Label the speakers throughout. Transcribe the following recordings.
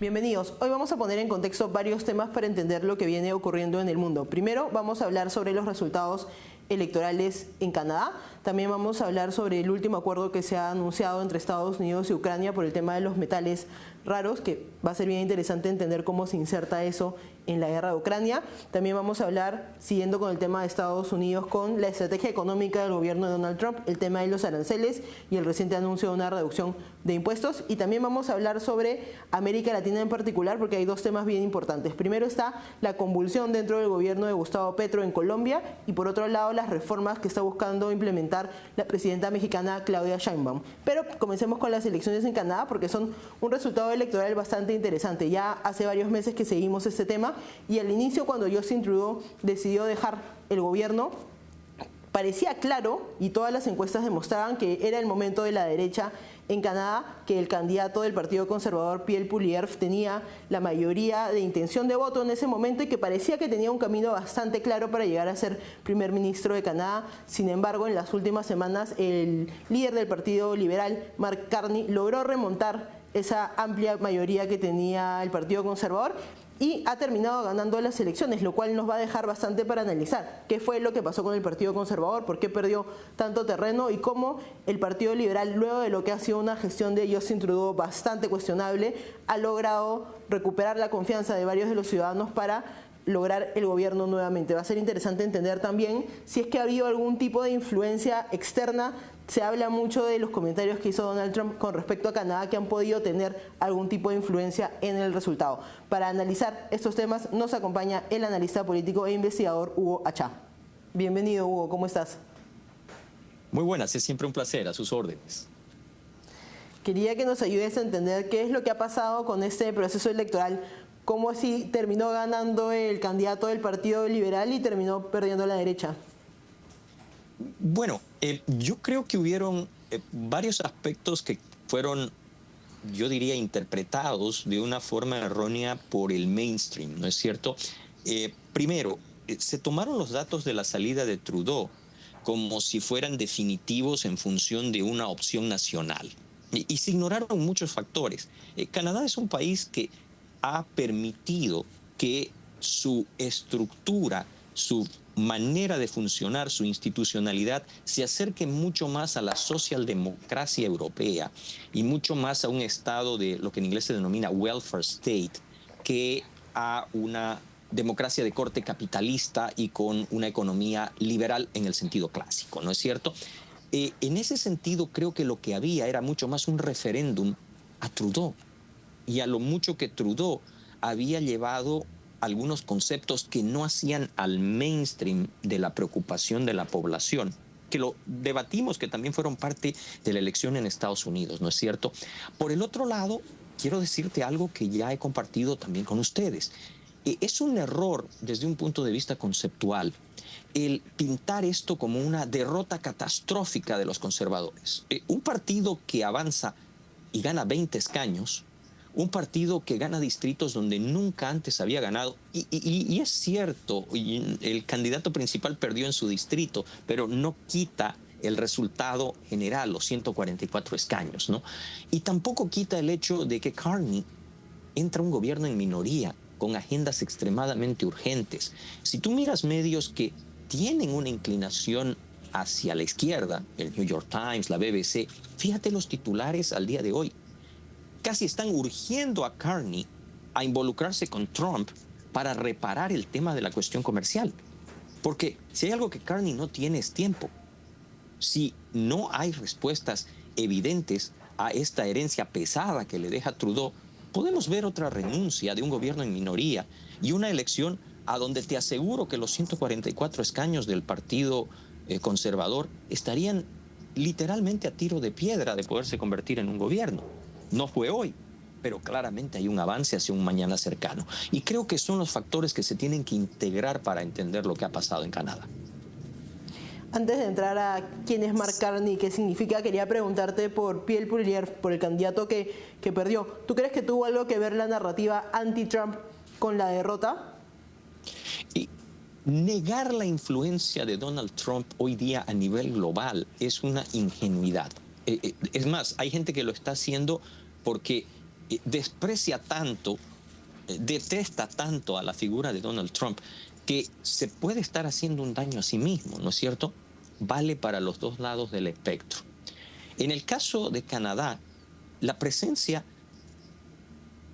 Speaker 1: Bienvenidos. Hoy vamos a poner en contexto varios temas para entender lo que viene ocurriendo en el mundo. Primero vamos a hablar sobre los resultados electorales en Canadá. También vamos a hablar sobre el último acuerdo que se ha anunciado entre Estados Unidos y Ucrania por el tema de los metales raros, que va a ser bien interesante entender cómo se inserta eso en la guerra de Ucrania. También vamos a hablar, siguiendo con el tema de Estados Unidos, con la estrategia económica del gobierno de Donald Trump, el tema de los aranceles y el reciente anuncio de una reducción de impuestos. Y también vamos a hablar sobre América Latina en particular, porque hay dos temas bien importantes. Primero está la convulsión dentro del gobierno de Gustavo Petro en Colombia y por otro lado las reformas que está buscando implementar la presidenta mexicana Claudia Sheinbaum. Pero comencemos con las elecciones en Canadá porque son un resultado electoral bastante interesante. Ya hace varios meses que seguimos este tema y al inicio, cuando Justin Trudeau decidió dejar el gobierno, parecía claro y todas las encuestas demostraban que era el momento de la derecha en Canadá, que el candidato del Partido Conservador, Pierre Poilievre, tenía la mayoría de intención de voto en ese momento y que parecía que tenía un camino bastante claro para llegar a ser primer ministro de Canadá. Sin embargo, en las últimas semanas, el líder del Partido Liberal, Mark Carney, logró remontar esa amplia mayoría que tenía el Partido Conservador y ha terminado ganando las elecciones, lo cual nos va a dejar bastante para analizar qué fue lo que pasó con el Partido Conservador, por qué perdió tanto terreno y cómo el Partido Liberal, luego de lo que ha sido una gestión de Justin Trudeau bastante cuestionable, ha logrado recuperar la confianza de varios de los ciudadanos para lograr el gobierno nuevamente. Va a ser interesante entender también si es que ha habido algún tipo de influencia externa. Se habla mucho de los comentarios que hizo Donald Trump con respecto a Canadá que han podido tener algún tipo de influencia en el resultado. Para analizar estos temas nos acompaña el analista político e investigador Hugo Achá. Bienvenido, Hugo, ¿cómo estás?
Speaker 2: Muy buenas, es siempre un placer, a sus órdenes.
Speaker 1: Quería que nos ayudes a entender qué es lo que ha pasado con este proceso electoral. ¿Cómo así terminó ganando el candidato del Partido Liberal y terminó perdiendo la derecha?
Speaker 2: Bueno, yo creo que hubieron varios aspectos que fueron, yo diría, interpretados de una forma errónea por el mainstream, ¿no es cierto? Primero, se tomaron los datos de la salida de Trudeau como si fueran definitivos en función de una opción nacional. Y se ignoraron muchos factores. Canadá es un país que ha permitido que su estructura, su manera de funcionar, su institucionalidad, se acerque mucho más a la socialdemocracia europea y mucho más a un estado de lo que en inglés se denomina welfare state, que a una democracia de corte capitalista y con una economía liberal en el sentido clásico, ¿no es cierto? En ese sentido, creo que lo que había era mucho más un referéndum a Trudeau y a lo mucho que Trudeau había llevado algunos conceptos que no hacían al mainstream de la preocupación de la población, que lo debatimos, que también fueron parte de la elección en Estados Unidos, ¿no es cierto? Por el otro lado, quiero decirte algo que ya he compartido también con ustedes. Es un error desde un punto de vista conceptual el pintar esto como una derrota catastrófica de los conservadores. Un partido que avanza y gana 20 escaños, un partido que gana distritos donde nunca antes había ganado, y es cierto, el candidato principal perdió en su distrito, pero no quita el resultado general, los 144 escaños, ¿no? Y tampoco quita el hecho de que Carney entra un gobierno en minoría, con agendas extremadamente urgentes. Si tú miras medios que tienen una inclinación hacia la izquierda, el New York Times, la BBC, fíjate los titulares al día de hoy. Casi están urgiendo a Carney a involucrarse con Trump para reparar el tema de la cuestión comercial. Porque si hay algo que Carney no tiene es tiempo. Si no hay respuestas evidentes a esta herencia pesada que le deja Trudeau, podemos ver otra renuncia de un gobierno en minoría y una elección a donde te aseguro que los 144 escaños del Partido Conservador estarían literalmente a tiro de piedra de poderse convertir en un gobierno. No fue hoy, pero claramente hay un avance hacia un mañana cercano. Y creo que son los factores que se tienen que integrar para entender lo que ha pasado en Canadá.
Speaker 1: Antes de entrar a quién es Mark Carney, qué significa, quería preguntarte por Pierre Poilievre, por el candidato que perdió. ¿Tú crees que tuvo algo que ver la narrativa anti-Trump con la derrota?
Speaker 2: Y negar la influencia de Donald Trump hoy día a nivel global es una ingenuidad. Es más, hay gente que lo está haciendo porque desprecia tanto, detesta tanto a la figura de Donald Trump, que se puede estar haciendo un daño a sí mismo, ¿no es cierto? Vale para los dos lados del espectro. En el caso de Canadá, la presencia,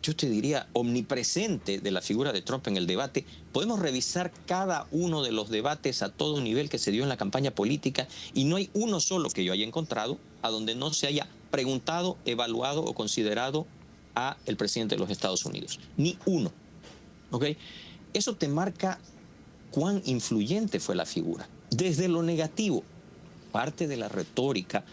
Speaker 2: yo te diría, omnipresente de la figura de Trump en el debate, podemos revisar cada uno de los debates a todo nivel que se dio en la campaña política y no hay uno solo que yo haya encontrado a donde no se haya preguntado, evaluado o considerado a el presidente de los Estados Unidos. Ni uno. ¿Ok? Eso te marca cuán influyente fue la figura. Desde lo negativo, parte de la retórica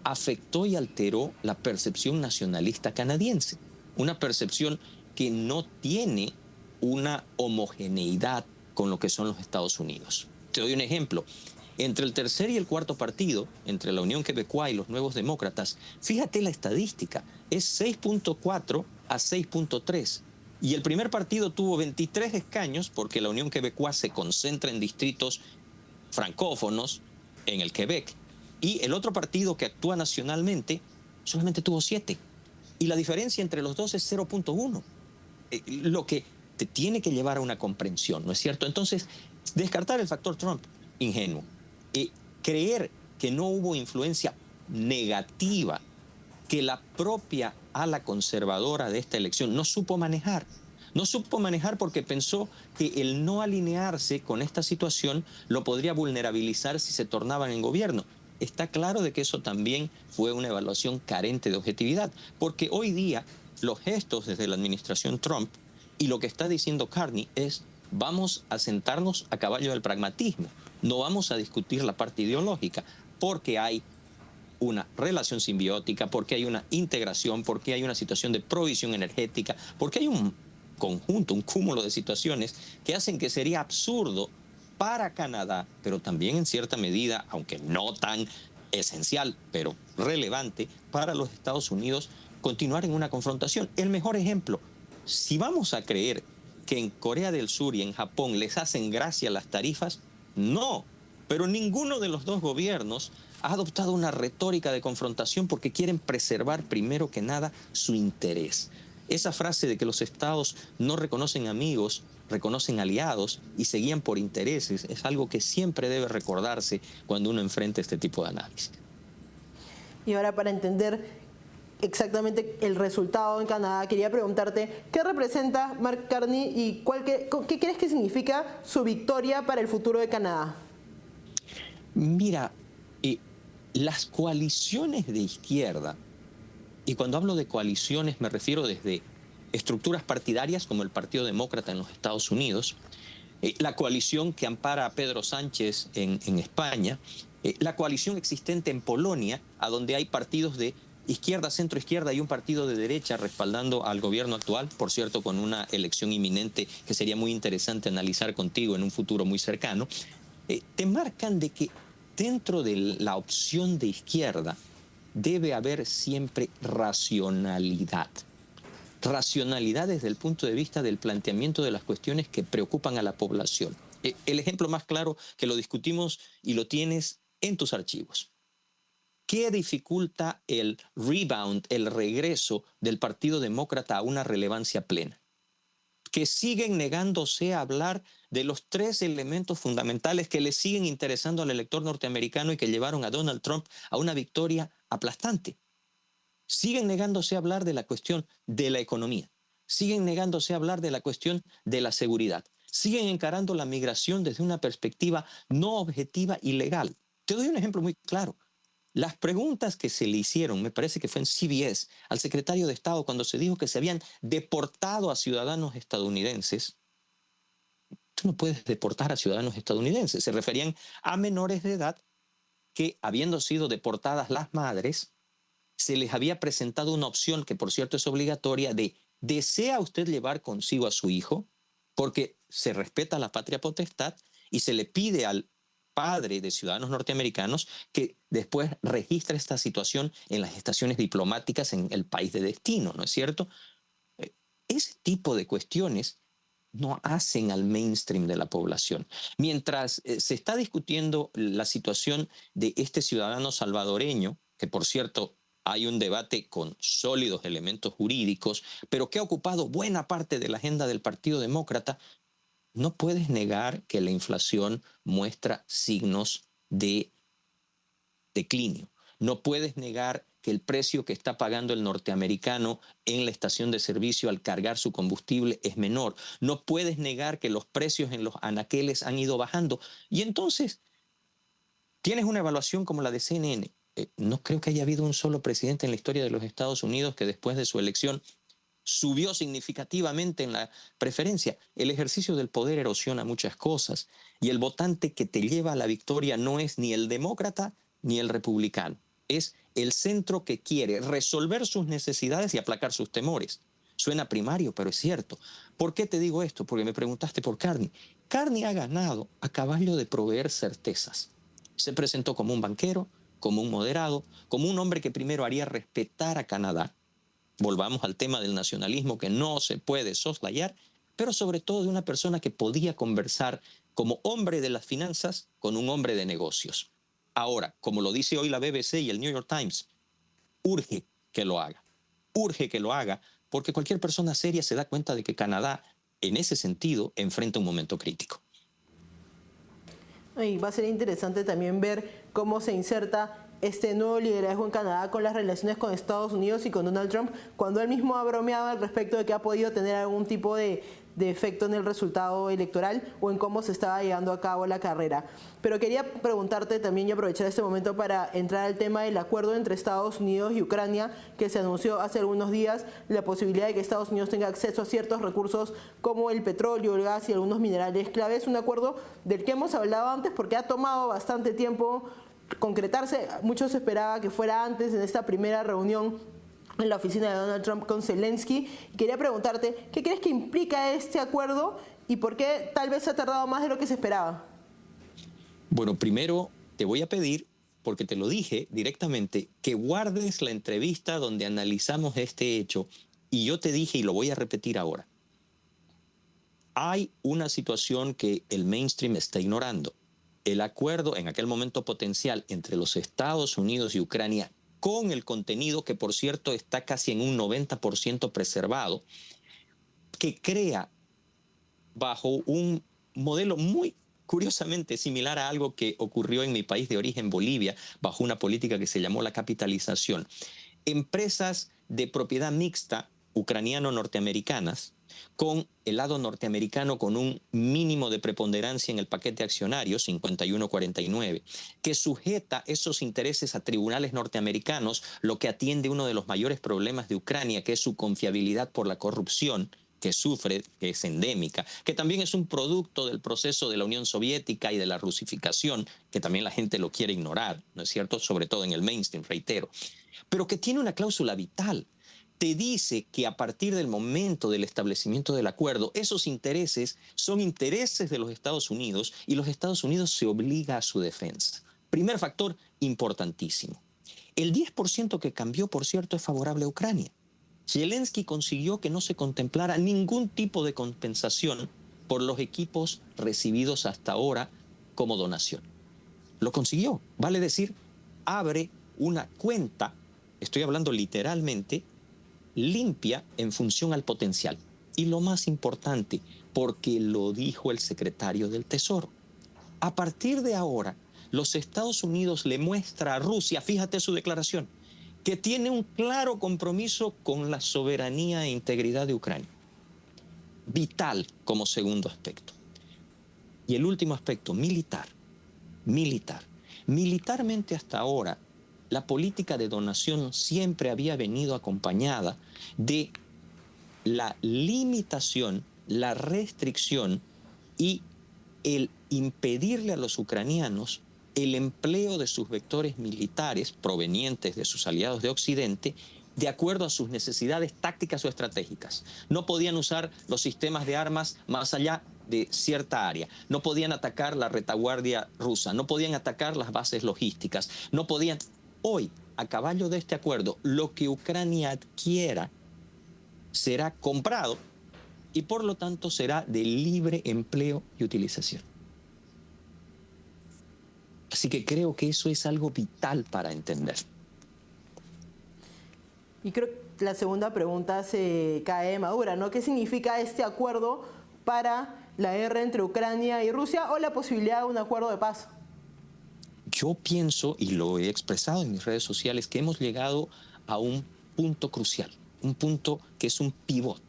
Speaker 2: afectó y alteró la percepción nacionalista canadiense, una percepción que no tiene una homogeneidad con lo que son los Estados Unidos. Te doy un ejemplo. Entre el tercer y el cuarto partido, entre la Unión Quebecois y los Nuevos Demócratas, fíjate la estadística, es 6.4 a 6.3. Y el primer partido tuvo 23 escaños porque la Unión Quebecois se concentra en distritos francófonos en el Quebec. Y el otro partido que actúa nacionalmente solamente tuvo 7. Y la diferencia entre los dos es 0.1. Lo que te tiene que llevar a una comprensión, ¿no es cierto? Entonces, descartar el factor Trump, ingenuo. Creer que no hubo influencia negativa que la propia ala conservadora de esta elección no supo manejar. No supo manejar porque pensó que el no alinearse con esta situación lo podría vulnerabilizar si se tornaban en gobierno. Está claro de que eso también fue una evaluación carente de objetividad, porque hoy día los gestos desde la administración Trump y lo que está diciendo Carney es: vamos a sentarnos a caballo del pragmatismo, no vamos a discutir la parte ideológica, porque hay una relación simbiótica, porque hay una integración, porque hay una situación de provisión energética, porque hay un conjunto, un cúmulo de situaciones que hacen que sería absurdo para Canadá, pero también en cierta medida, aunque no tan esencial, pero relevante para los Estados Unidos, continuar en una confrontación. El mejor ejemplo, si vamos a creer que en Corea del Sur y en Japón les hacen gracia las tarifas, no, pero ninguno de los dos gobiernos ha adoptado una retórica de confrontación porque quieren preservar primero que nada su interés. Esa frase de que los estados no reconocen amigos, reconocen aliados y se guían por intereses es algo que siempre debe recordarse cuando uno enfrenta este tipo de análisis.
Speaker 1: Y ahora, para entender exactamente el resultado en Canadá, quería preguntarte, ¿qué representa Mark Carney y qué crees que significa su victoria para el futuro de Canadá?
Speaker 2: Mira, las coaliciones de izquierda, y cuando hablo de coaliciones me refiero desde estructuras partidarias como el Partido Demócrata en los Estados Unidos, la coalición que ampara a Pedro Sánchez en España, la coalición existente en Polonia, a donde hay partidos de izquierda, centro-izquierda y un partido de derecha respaldando al gobierno actual, por cierto, con una elección inminente que sería muy interesante analizar contigo en un futuro muy cercano, te marcan de que dentro de la opción de izquierda debe haber siempre racionalidad. Racionalidad desde el punto de vista del planteamiento de las cuestiones que preocupan a la población. El ejemplo más claro que lo discutimos y lo tienes en tus archivos. ¿Qué dificulta el rebound, el regreso del Partido Demócrata a una relevancia plena? Que siguen negándose a hablar de los 3 elementos fundamentales que le siguen interesando al elector norteamericano y que llevaron a Donald Trump a una victoria aplastante. Siguen negándose a hablar de la cuestión de la economía. Siguen negándose a hablar de la cuestión de la seguridad. Siguen encarando la migración desde una perspectiva no objetiva y legal. Te doy un ejemplo muy claro. Las preguntas que se le hicieron, me parece que fue en CBS, al secretario de Estado cuando se dijo que se habían deportado a ciudadanos estadounidenses. Tú no puedes deportar a ciudadanos estadounidenses. Se referían a menores de edad que, habiendo sido deportadas las madres, se les había presentado una opción que, por cierto, es obligatoria de: ¿desea usted llevar consigo a su hijo? Porque se respeta la patria potestad y se le pide al padre de ciudadanos norteamericanos que después registre esta situación en las estaciones diplomáticas en el país de destino, ¿no es cierto? Ese tipo de cuestiones no hacen al mainstream de la población. Mientras se está discutiendo la situación de este ciudadano salvadoreño, que por cierto hay un debate con sólidos elementos jurídicos, pero que ha ocupado buena parte de la agenda del Partido Demócrata. No puedes negar que la inflación muestra signos de declinio. No puedes negar que el precio que está pagando el norteamericano en la estación de servicio al cargar su combustible es menor. No puedes negar que los precios en los anaqueles han ido bajando. Y entonces tienes una evaluación como la de CNN. No creo que haya habido un solo presidente en la historia de los Estados Unidos que después de su elección subió significativamente en la preferencia. El ejercicio del poder erosiona muchas cosas y el votante que te lleva a la victoria no es ni el demócrata ni el republicano. Es el centro que quiere resolver sus necesidades y aplacar sus temores. Suena primario, pero es cierto. ¿Por qué te digo esto? Porque me preguntaste por Carney. Carney ha ganado a caballo de proveer certezas. Se presentó como un banquero, como un moderado, como un hombre que primero haría respetar a Canadá. Volvamos al tema del nacionalismo que no se puede soslayar, pero sobre todo de una persona que podía conversar como hombre de las finanzas con un hombre de negocios. Ahora, como lo dice hoy la BBC y el New York Times, urge que lo haga. Urge que lo haga porque cualquier persona seria se da cuenta de que Canadá, en ese sentido, enfrenta un momento crítico.
Speaker 1: Y va a ser interesante también ver cómo se inserta este nuevo liderazgo en Canadá con las relaciones con Estados Unidos y con Donald Trump, cuando él mismo ha bromeado al respecto de que ha podido tener algún tipo de efecto en el resultado electoral o en cómo se estaba llevando a cabo la carrera. Pero quería preguntarte también y aprovechar este momento para entrar al tema del acuerdo entre Estados Unidos y Ucrania que se anunció hace algunos días, la posibilidad de que Estados Unidos tenga acceso a ciertos recursos como el petróleo, el gas y algunos minerales clave. Es un acuerdo del que hemos hablado antes porque ha tomado bastante tiempo concretarse. Muchos esperaba que fuera antes, en esta primera reunión en la oficina de Donald Trump con Zelensky. Quería preguntarte, ¿qué crees que implica este acuerdo y por qué tal vez se ha tardado más de lo que se esperaba?
Speaker 2: Bueno, primero te voy a pedir, porque te lo dije directamente, que guardes la entrevista donde analizamos este hecho y yo te dije, y lo voy a repetir ahora, hay una situación que el mainstream está ignorando. El acuerdo en aquel momento potencial entre los Estados Unidos y Ucrania con el contenido que por cierto está casi en un 90% preservado, que crea bajo un modelo muy curiosamente similar a algo que ocurrió en mi país de origen, Bolivia, bajo una política que se llamó la capitalización. Empresas de propiedad mixta ucraniano-norteamericanas, con el lado norteamericano con un mínimo de preponderancia en el paquete accionario, 51-49, que sujeta esos intereses a tribunales norteamericanos, lo que atiende uno de los mayores problemas de Ucrania, que es su confiabilidad por la corrupción que sufre, que es endémica, que también es un producto del proceso de la Unión Soviética y de la rusificación, que también la gente lo quiere ignorar, ¿no es cierto? Sobre todo en el mainstream, reitero, pero que tiene una cláusula vital. Te dice que a partir del momento del establecimiento del acuerdo, esos intereses son intereses de los Estados Unidos y los Estados Unidos se obliga a su defensa. Primer factor importantísimo. El 10% que cambió, por cierto, es favorable a Ucrania. Zelensky consiguió que no se contemplara ningún tipo de compensación por los equipos recibidos hasta ahora como donación. Lo consiguió, vale decir, abre una cuenta, estoy hablando literalmente, limpia en función al potencial. Y lo más importante, porque lo dijo el secretario del Tesoro. A partir de ahora, los Estados Unidos le muestra a Rusia, fíjate su declaración, que tiene un claro compromiso con la soberanía e integridad de Ucrania. Vital como segundo aspecto. Y el último aspecto, militar. Militarmente hasta ahora, la política de donación siempre había venido acompañada de la limitación, la restricción y el impedirle a los ucranianos el empleo de sus vectores militares provenientes de sus aliados de Occidente de acuerdo a sus necesidades tácticas o estratégicas. No podían usar los sistemas de armas más allá de cierta área. No podían atacar la retaguardia rusa, no podían atacar las bases logísticas, no podían... Hoy, a caballo de este acuerdo, lo que Ucrania adquiera será comprado y por lo tanto será de libre empleo y utilización. Así que creo que eso es algo vital para entender.
Speaker 1: Y creo que la segunda pregunta se cae madura, ¿no? ¿Qué significa este acuerdo para la guerra entre Ucrania y Rusia o la posibilidad de un acuerdo de paz?
Speaker 2: Yo pienso, y lo he expresado en mis redes sociales, que hemos llegado a un punto crucial, un punto que es un pivot.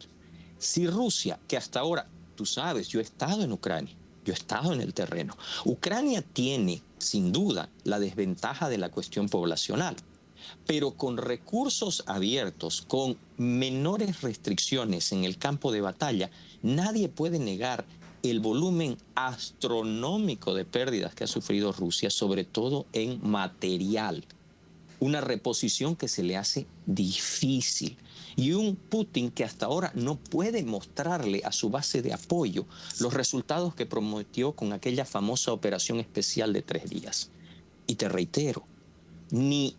Speaker 2: Si Rusia, que hasta ahora, tú sabes, yo he estado en Ucrania, yo he estado en el terreno, Ucrania tiene, sin duda, la desventaja de la cuestión poblacional, pero con recursos abiertos, con menores restricciones en el campo de batalla, nadie puede negar el volumen astronómico de pérdidas que ha sufrido Rusia, sobre todo en material. Una reposición que se le hace difícil. Y un Putin que hasta ahora no puede mostrarle a su base de apoyo los resultados que prometió con aquella famosa operación especial de 3 días. Y te reitero, ni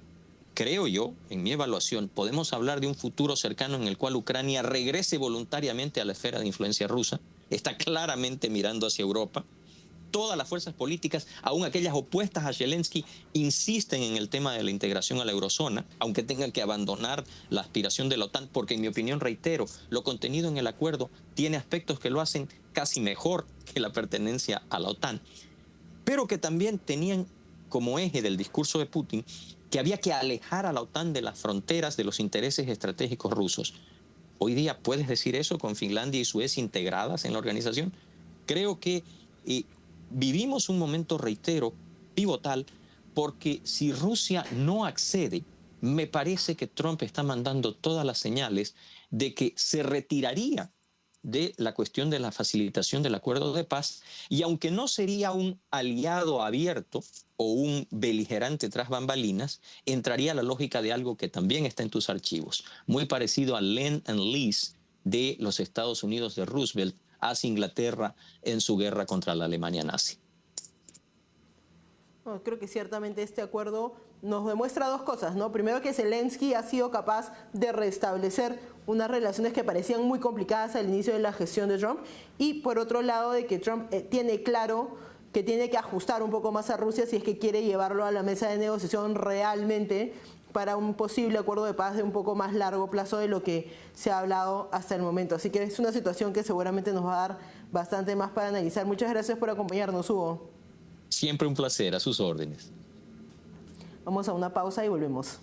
Speaker 2: creo yo, en mi evaluación, podemos hablar de un futuro cercano en el cual Ucrania regrese voluntariamente a la esfera de influencia rusa. Está claramente mirando hacia Europa. Todas las fuerzas políticas, aún aquellas opuestas a Zelensky, insisten en el tema de la integración a la eurozona, aunque tengan que abandonar la aspiración de la OTAN, porque en mi opinión, reitero, lo contenido en el acuerdo tiene aspectos que lo hacen casi mejor que la pertenencia a la OTAN, pero que también tenían como eje del discurso de Putin que había que alejar a la OTAN de las fronteras de los intereses estratégicos rusos. Hoy día, ¿puedes decir eso con Finlandia y Suecia integradas en la organización? Creo que vivimos un momento, reitero, pivotal, porque si Rusia no accede, me parece que Trump está mandando todas las señales de que se retiraría de la cuestión de la facilitación del acuerdo de paz, y aunque no sería un aliado abierto o un beligerante tras bambalinas, entraría la lógica de algo que también está en tus archivos, muy parecido al Lend and Lease de los Estados Unidos de Roosevelt hacia Inglaterra en su guerra contra la Alemania nazi.
Speaker 1: Bueno, creo que ciertamente este acuerdo nos demuestra dos cosas, ¿no? Primero, que Zelensky ha sido capaz de restablecer unas relaciones que parecían muy complicadas al inicio de la gestión de Trump, y por otro lado, de que Trump tiene claro que tiene que ajustar un poco más a Rusia si es que quiere llevarlo a la mesa de negociación realmente para un posible acuerdo de paz de un poco más largo plazo de lo que se ha hablado hasta el momento. Así que es una situación que seguramente nos va a dar bastante más para analizar. Muchas gracias por acompañarnos, Hugo.
Speaker 2: Siempre un placer, a sus órdenes.
Speaker 1: Vamos a una pausa y volvemos.